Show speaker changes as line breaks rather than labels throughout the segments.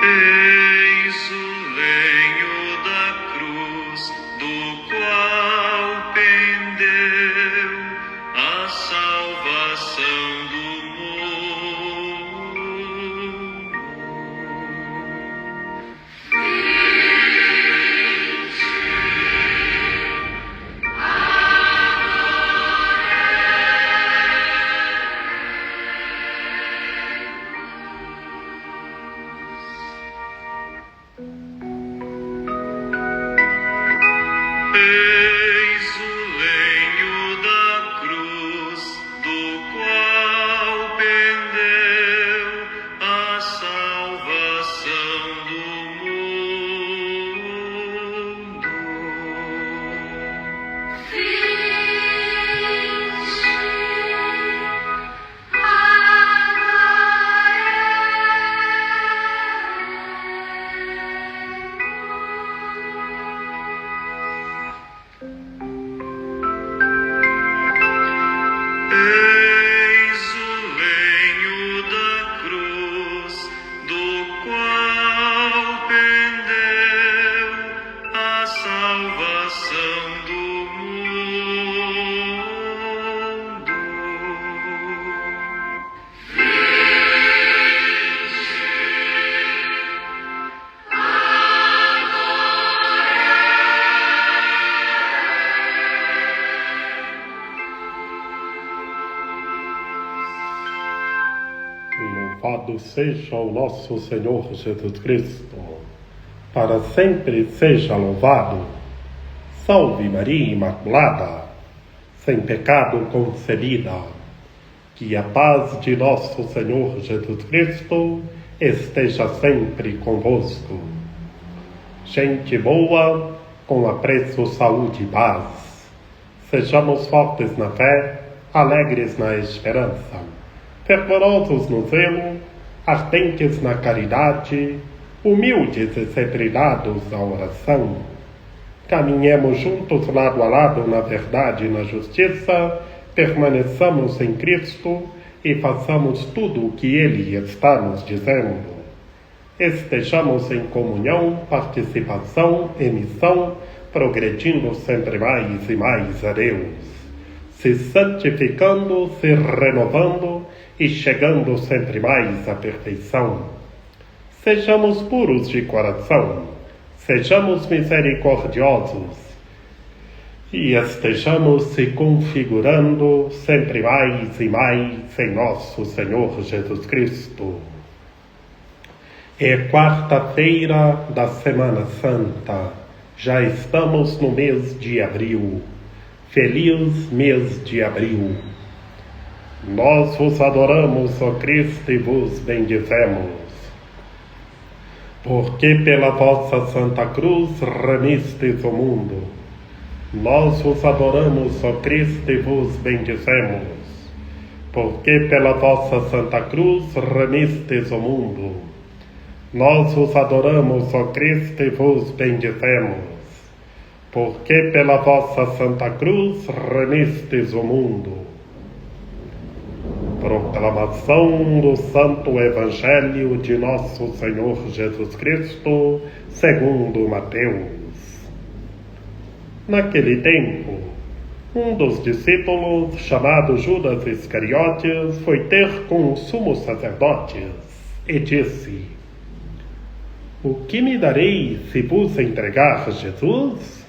Eis o lenho da cruz, do qual pendeu a salvação do mundo. Eis o lenho da cruz, do qual pendeu a salvação do mundo. Eis o lenho da cruz, do qual pendeu a salvação do mundo.
Louvado seja o nosso Senhor Jesus Cristo, para sempre seja louvado. Salve Maria Imaculada, sem pecado concebida. Que a paz de nosso Senhor Jesus Cristo esteja sempre convosco. Gente boa, com apreço, saúde e paz. Sejamos fortes na fé, alegres na esperança, fervorosos no zelo, ardentes na caridade, humildes e sempre dados à oração. Caminhemos juntos lado a lado na verdade e na justiça, permaneçamos em Cristo e façamos tudo o que Ele está nos dizendo. Estejamos em comunhão, participação e missão, progredindo sempre mais e mais a Deus, se santificando, se renovando e chegando sempre mais à perfeição. Sejamos puros de coração, sejamos misericordiosos e estejamos se configurando sempre mais e mais em nosso Senhor Jesus Cristo. É quarta-feira da Semana Santa, já estamos no mês de abril. Feliz mês de abril. Nós vos adoramos, ó Cristo, e vos bendizemos, porque pela vossa Santa Cruz remistes o mundo. Nós vos adoramos, ó Cristo, e vos bendizemos, porque pela vossa Santa Cruz remistes o mundo. Nós vos adoramos, ó Cristo, e vos bendizemos, porque pela vossa Santa Cruz remistes o mundo. Proclamação do Santo Evangelho de nosso Senhor Jesus Cristo, segundo Mateus. Naquele tempo, um dos discípulos, chamado Judas Iscariotes, foi ter com os sumos sacerdotes e disse: O que me darei se vos entregar Jesus?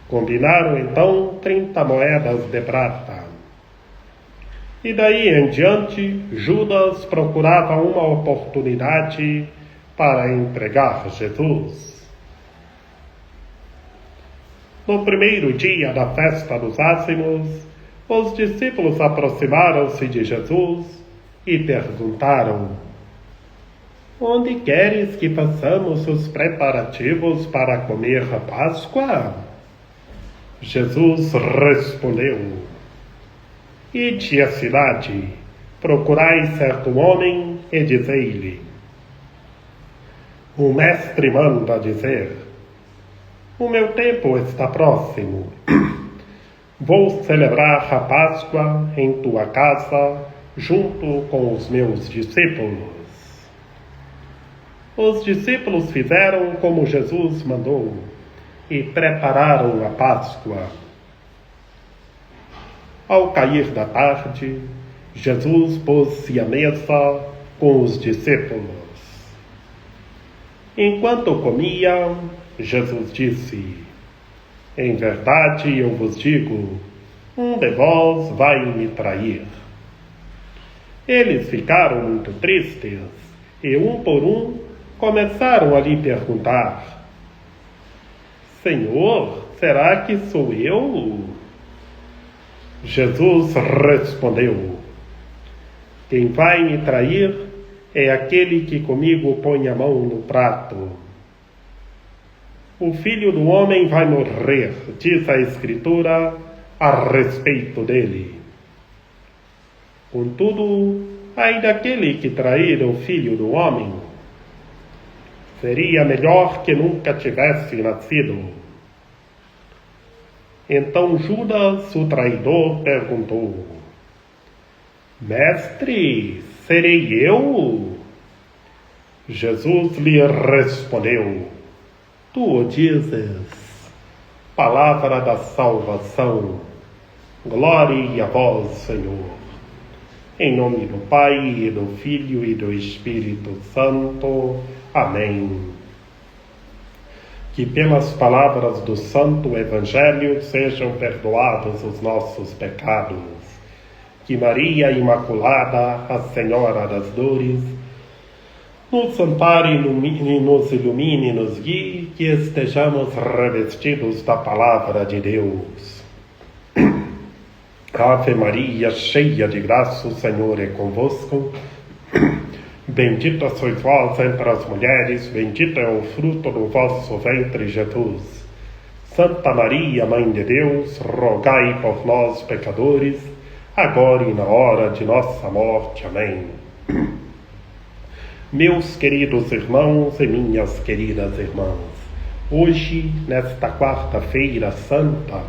Combinaram então 30 moedas de prata. E daí em diante, Judas procurava uma oportunidade para entregar Jesus. No primeiro dia da festa dos ázimos, os discípulos aproximaram-se de Jesus e perguntaram: Onde queres que façamos os preparativos para comer a Páscoa? Jesus respondeu: Ide à cidade, procurai certo homem e dizei-lhe: O mestre manda dizer: O meu tempo está próximo. Vou celebrar a Páscoa em tua casa, junto com os meus discípulos. Os discípulos fizeram como Jesus mandou e prepararam a Páscoa. Ao cair da tarde, Jesus pôs-se à mesa com os discípulos. Enquanto comiam, Jesus disse: em verdade eu vos digo, um de vós vai me trair. Eles ficaram muito tristes e, um por um, começaram a lhe perguntar: Senhor, será que sou eu? Jesus respondeu: quem vai me trair é aquele que comigo põe a mão no prato. O Filho do Homem vai morrer, diz a Escritura a respeito dele. Contudo, ai daquele que trair o Filho do Homem. Seria melhor que nunca tivesse nascido. Então Judas, o traidor, perguntou: Mestre, serei eu? Jesus lhe respondeu: tu o dizes. Palavra da salvação. Glória a vós, Senhor. Em nome do Pai, e do Filho e do Espírito Santo. Amém. Que pelas palavras do Santo Evangelho sejam perdoados os nossos pecados. Que Maria Imaculada, a Senhora das Dores, nos ampare e nos ilumine e nos guie, que estejamos revestidos da Palavra de Deus. Ave Maria, cheia de graça, o Senhor é convosco. Bendita sois vós entre as mulheres, bendito é o fruto do vosso ventre, Jesus. Santa Maria, Mãe de Deus, rogai por nós, pecadores, agora e na hora de nossa morte. Amém. Meus queridos irmãos e minhas queridas irmãs, hoje, nesta quarta-feira santa,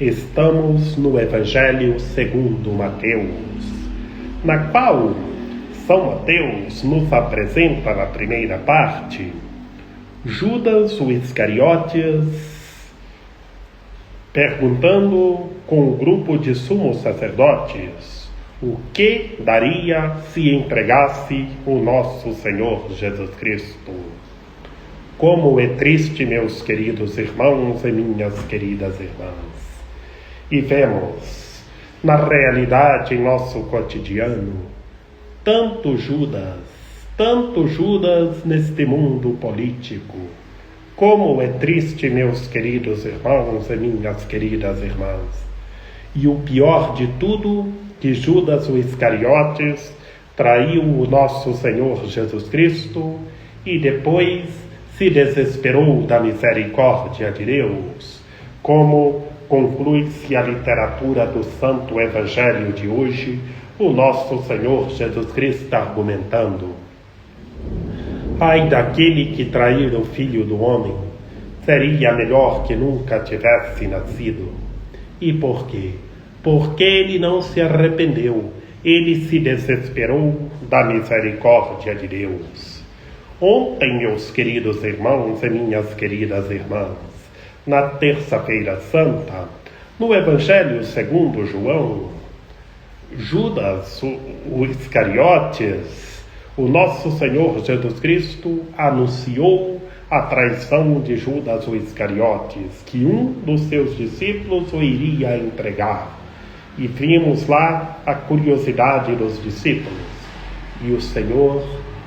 estamos no Evangelho segundo Mateus, na qual São Mateus nos apresenta na primeira parte Judas o Iscariotes perguntando com o grupo de sumos sacerdotes o que daria se entregasse o nosso Senhor Jesus Cristo. Como é triste, meus queridos irmãos e minhas queridas irmãs. E vemos, na realidade, em nosso cotidiano, tanto Judas neste mundo político. Como é triste, meus queridos irmãos e minhas queridas irmãs. E o pior de tudo, que Judas o Iscariotes traiu o nosso Senhor Jesus Cristo e depois se desesperou da misericórdia de Deus, como conclui-se a literatura do Santo Evangelho de hoje, o nosso Senhor Jesus Cristo argumentando: ai daquele que trair o Filho do Homem, seria melhor que nunca tivesse nascido. E por quê? Porque ele não se arrependeu, ele se desesperou da misericórdia de Deus. Ontem, meus queridos irmãos e minhas queridas irmãs, na terça-feira santa, no Evangelho segundo João, Judas, o Iscariotes, o nosso Senhor Jesus Cristo anunciou a traição de Judas o Iscariotes, que um dos seus discípulos o iria entregar. E vimos lá a curiosidade dos discípulos. E o Senhor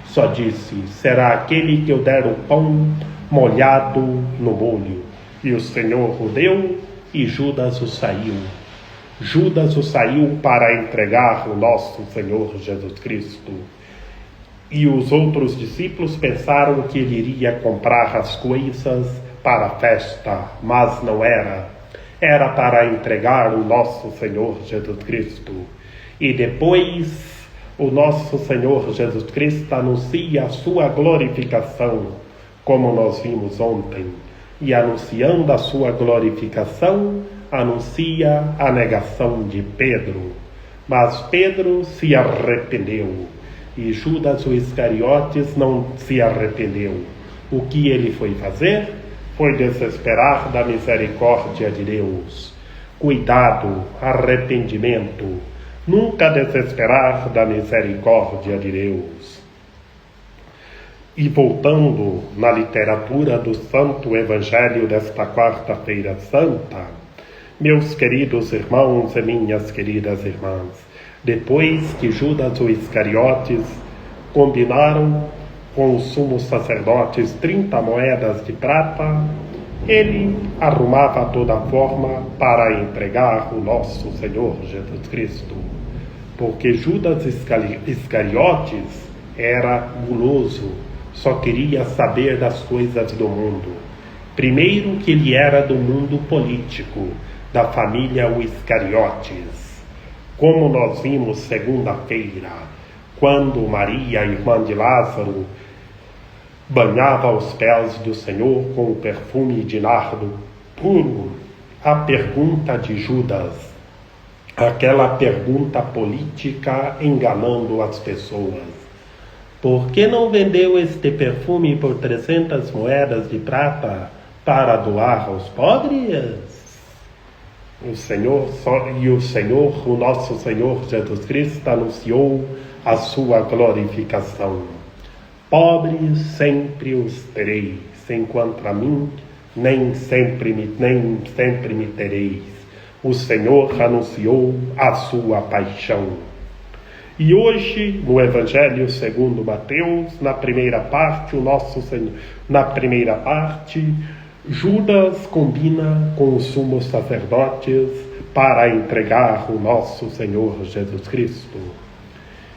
só disse: será aquele que eu der o pão molhado no molho. E o Senhor o deu e Judas o saiu. Judas o saiu para entregar o nosso Senhor Jesus Cristo. E os outros discípulos pensaram que ele iria comprar as coisas para a festa, mas não era. Era para entregar o nosso Senhor Jesus Cristo. E depois o nosso Senhor Jesus Cristo anuncia a sua glorificação, como nós vimos ontem. E anunciando a sua glorificação, anuncia a negação de Pedro. Mas Pedro se arrependeu. E Judas o Iscariotes não se arrependeu. O que ele foi fazer? Foi desesperar da misericórdia de Deus. Cuidado, arrependimento. Nunca desesperar da misericórdia de Deus. E voltando na literatura do Santo Evangelho desta quarta-feira santa, meus queridos irmãos e minhas queridas irmãs, depois que Judas o Iscariotes combinaram com os sumos sacerdotes 30 moedas de prata, ele arrumava toda forma para entregar o nosso Senhor Jesus Cristo, porque Judas Iscariotes era guloso, só queria saber das coisas do mundo. Primeiro que ele era do mundo político, da família Iscariotes. Como nós vimos segunda-feira, quando Maria, irmã de Lázaro, banhava os pés do Senhor com o perfume de nardo puro, a pergunta de Judas, aquela pergunta política enganando as pessoas. Por que não vendeu este perfume por 300 moedas de prata para doar aos pobres? O Senhor, o nosso Senhor Jesus Cristo anunciou a sua glorificação. Pobres sempre os tereis, enquanto a mim nem sempre me tereis. O Senhor anunciou a sua paixão. E hoje, no Evangelho segundo Mateus, na primeira parte, Judas combina com os sumos sacerdotes para entregar o nosso Senhor Jesus Cristo.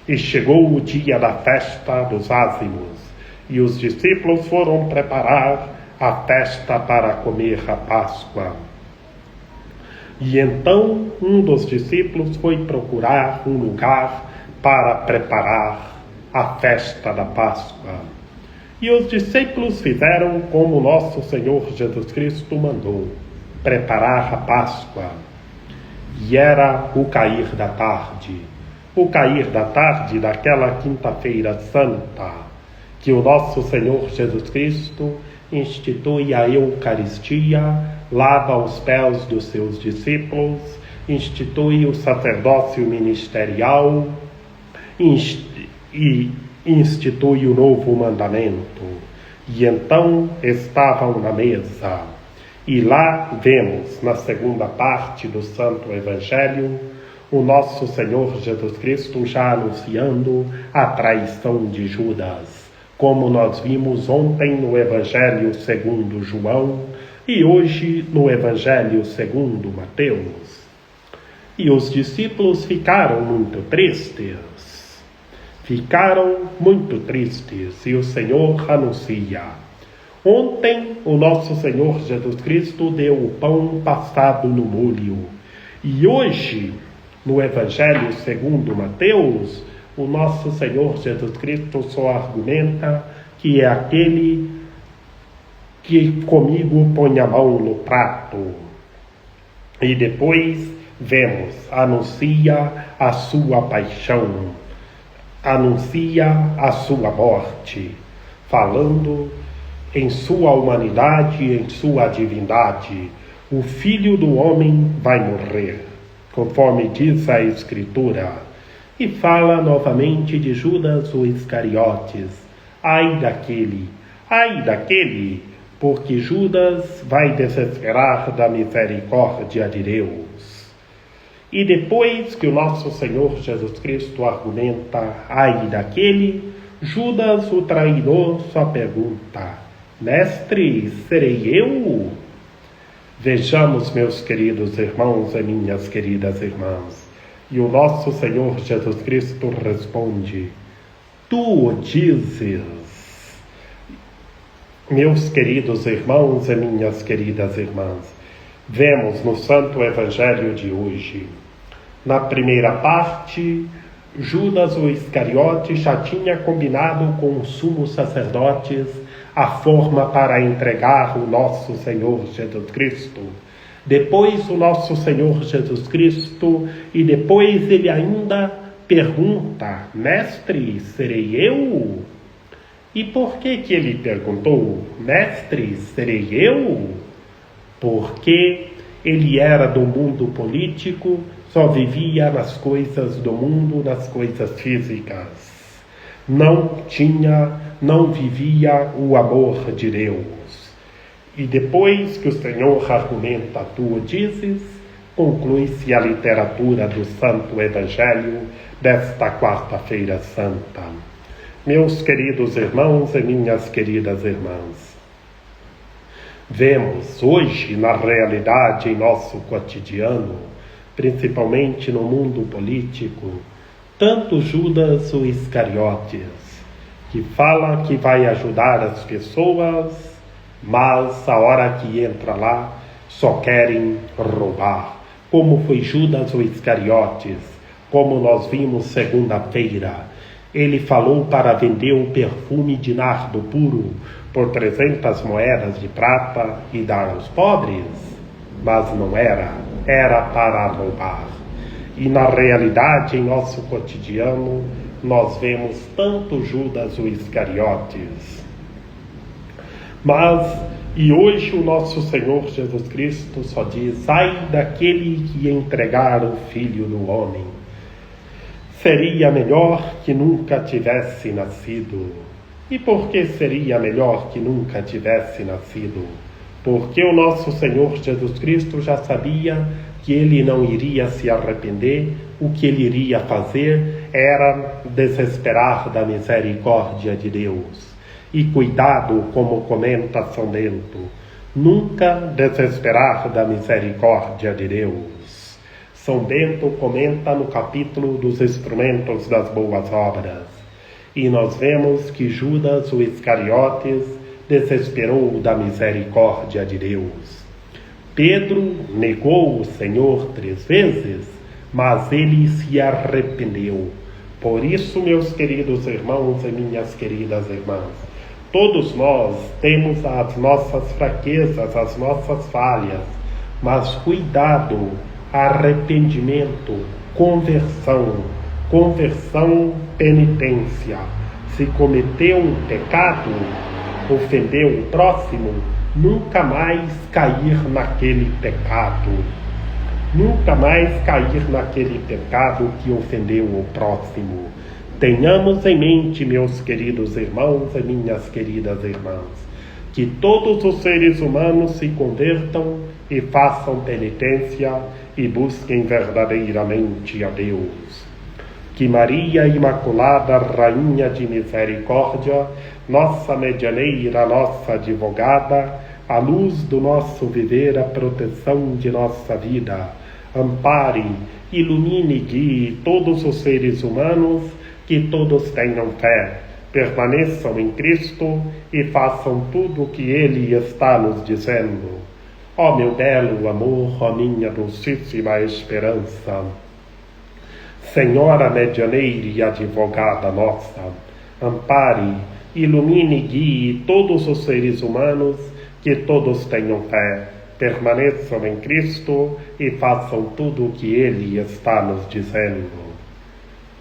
E chegou o dia da festa dos ázimos, e os discípulos foram preparar a festa para comer a Páscoa. E então um dos discípulos foi procurar um lugar para preparar a festa da Páscoa. E os discípulos fizeram como nosso Senhor Jesus Cristo mandou, preparar a Páscoa. E era o cair da tarde. O cair da tarde daquela quinta-feira santa, que o nosso Senhor Jesus Cristo institui a Eucaristia, lava os pés dos seus discípulos, institui o sacerdócio ministerial e institui o novo mandamento. E então estavam na mesa. E lá vemos, na segunda parte do Santo Evangelho, o nosso Senhor Jesus Cristo já anunciando a traição de Judas, como nós vimos ontem no Evangelho segundo João e hoje no Evangelho segundo Mateus. E os discípulos ficaram muito tristes, e o Senhor anuncia. Ontem o nosso Senhor Jesus Cristo deu o pão passado no molho, e hoje, no Evangelho segundo Mateus, o nosso Senhor Jesus Cristo só argumenta que é aquele que comigo põe a mão no prato. E depois vemos, anuncia a sua paixão, anuncia a sua morte, falando em sua humanidade, em sua divindade. O Filho do Homem vai morrer, conforme diz a Escritura, e fala novamente de Judas o Iscariotes. Ai daquele, porque Judas vai desesperar da misericórdia de Deus. E depois que o nosso Senhor Jesus Cristo argumenta, ai daquele, Judas, o traidor, só pergunta, mestre, serei eu? Vejamos, meus queridos irmãos e minhas queridas irmãs, e o nosso Senhor Jesus Cristo responde, tu o dizes. Meus queridos irmãos e minhas queridas irmãs, vemos no Santo Evangelho de hoje, na primeira parte, Judas o Iscariote já tinha combinado com os sumos sacerdotes a forma para entregar o nosso Senhor Jesus Cristo. Depois o nosso Senhor Jesus Cristo, e depois ele ainda pergunta: Mestre, serei eu? E por que ele perguntou: Mestre, serei eu? Porque ele era do mundo político, só vivia nas coisas do mundo, nas coisas físicas. Não vivia o amor de Deus. E depois que o Senhor argumenta, tu o dizes, conclui-se a literatura do Santo Evangelho desta quarta-feira santa. Meus queridos irmãos e minhas queridas irmãs, vemos hoje na realidade, em nosso cotidiano, principalmente no mundo político, tanto Judas o Iscariotes, que fala que vai ajudar as pessoas, mas a hora que entra lá, só querem roubar. Como foi Judas o Iscariotes, como nós vimos segunda-feira. Ele falou para vender um perfume de nardo puro por 300 moedas de prata e dar aos pobres, mas não era para roubar. E na realidade, em nosso cotidiano, nós vemos tanto Judas o Iscariotes. E hoje o nosso Senhor Jesus Cristo só diz: ai daquele que entregar o Filho do Homem. Seria melhor que nunca tivesse nascido. E por que seria melhor que nunca tivesse nascido? Porque o nosso Senhor Jesus Cristo já sabia que ele não iria se arrepender. O que ele iria fazer era desesperar da misericórdia de Deus. E cuidado, como comenta São Bento, nunca desesperar da misericórdia de Deus. São Bento comenta no capítulo dos instrumentos das boas obras. E nós vemos que Judas o Iscariotes desesperou da misericórdia de Deus. Pedro negou o Senhor 3 vezes, mas ele se arrependeu. Por isso, meus queridos irmãos e minhas queridas irmãs, todos nós temos as nossas fraquezas, as nossas falhas, mas cuidado, arrependimento, conversão, penitência. Se cometeu um pecado, ofendeu o próximo, nunca mais cair naquele pecado. Nunca mais cair naquele pecado que ofendeu o próximo. Tenhamos em mente, meus queridos irmãos e minhas queridas irmãs, que todos os seres humanos se convertam e façam penitência e busquem verdadeiramente a Deus. Que Maria Imaculada, Rainha de Misericórdia, nossa medianeira, nossa advogada, a luz do nosso viver, a proteção de nossa vida, ampare, ilumine e guie todos os seres humanos, que todos tenham fé, permaneçam em Cristo e façam tudo o que Ele está nos dizendo. Ó meu belo amor, ó minha dulcíssima esperança, Senhora medianeira e advogada nossa, ampare, ilumine e guie todos os seres humanos, que todos tenham fé, permaneçam em Cristo e façam tudo o que Ele está nos dizendo.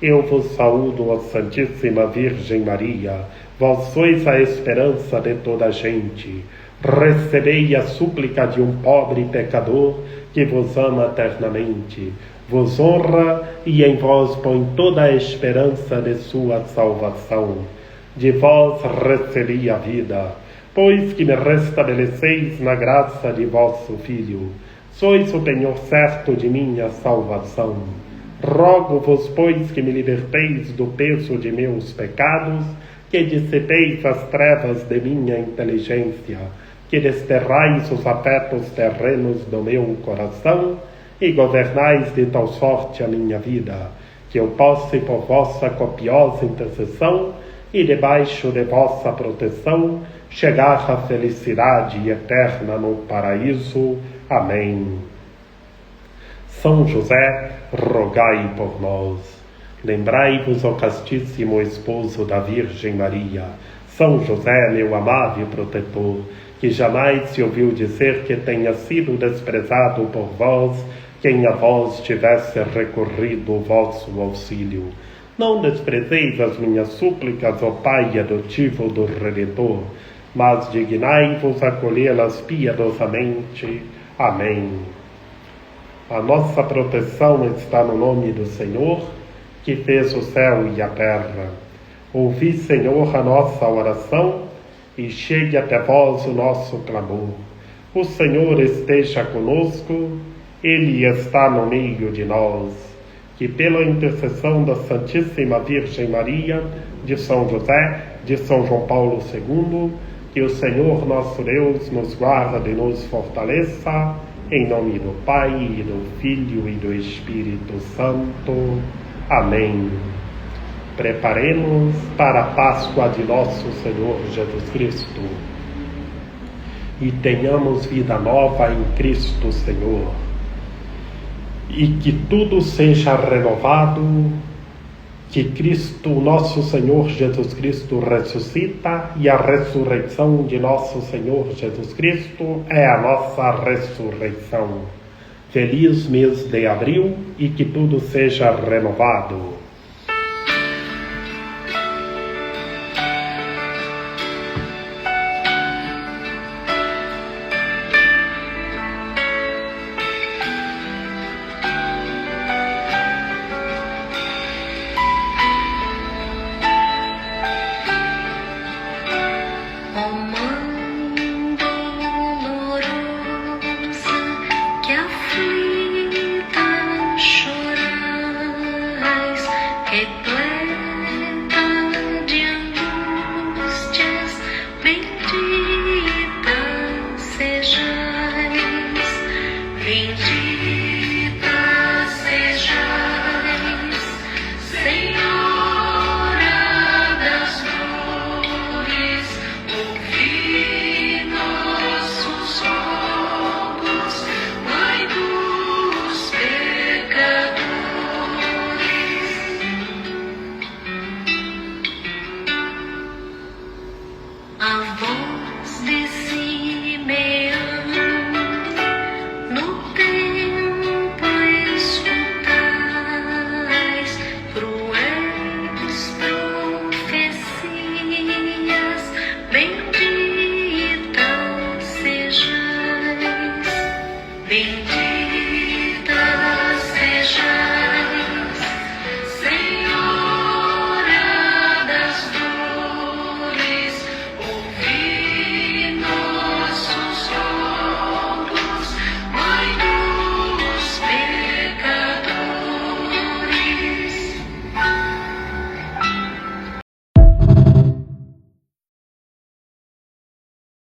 Eu vos saúdo, ó Santíssima Virgem Maria, vós sois a esperança de toda a gente. Recebei a súplica de um pobre pecador que vos ama eternamente, vos honra e em vós põe toda a esperança de sua salvação. De vós recebi a vida, pois que me restabeleceis na graça de vosso Filho. Sois o penhor certo de minha salvação. Rogo-vos, pois, que me liberteis do peso de meus pecados, que dissipeis as trevas de minha inteligência, que desterrais os afetos terrenos do meu coração e governais de tal sorte a minha vida, que eu possa, por vossa copiosa intercessão e debaixo de vossa proteção, chegar à felicidade eterna no paraíso. Amém. São José, rogai por nós. Lembrai-vos, ó castíssimo esposo da Virgem Maria, São José, meu amável protetor, que jamais se ouviu dizer que tenha sido desprezado por vós, quem a vós tivesse recorrido o vosso auxílio. Não desprezeis as minhas súplicas, ó Pai adotivo do Redentor, mas dignai-vos acolhê-las piedosamente. Amém. A nossa proteção está no nome do Senhor, que fez o céu e a terra. Ouvi, Senhor, a nossa oração, e chegue até vós o nosso clamor. O Senhor esteja conosco, Ele está no meio de nós. Que pela intercessão da Santíssima Virgem Maria, de São José, de São João Paulo II, que o Senhor nosso Deus nos guarde e nos fortaleça, em nome do Pai, e do Filho e do Espírito Santo. Amém. Preparemos para a Páscoa de nosso Senhor Jesus Cristo e tenhamos vida nova em Cristo Senhor. E que tudo seja renovado, que Cristo, nosso Senhor Jesus Cristo, ressuscita, e a ressurreição de nosso Senhor Jesus Cristo é a nossa ressurreição. Feliz mês de abril, e que tudo seja renovado.
A voz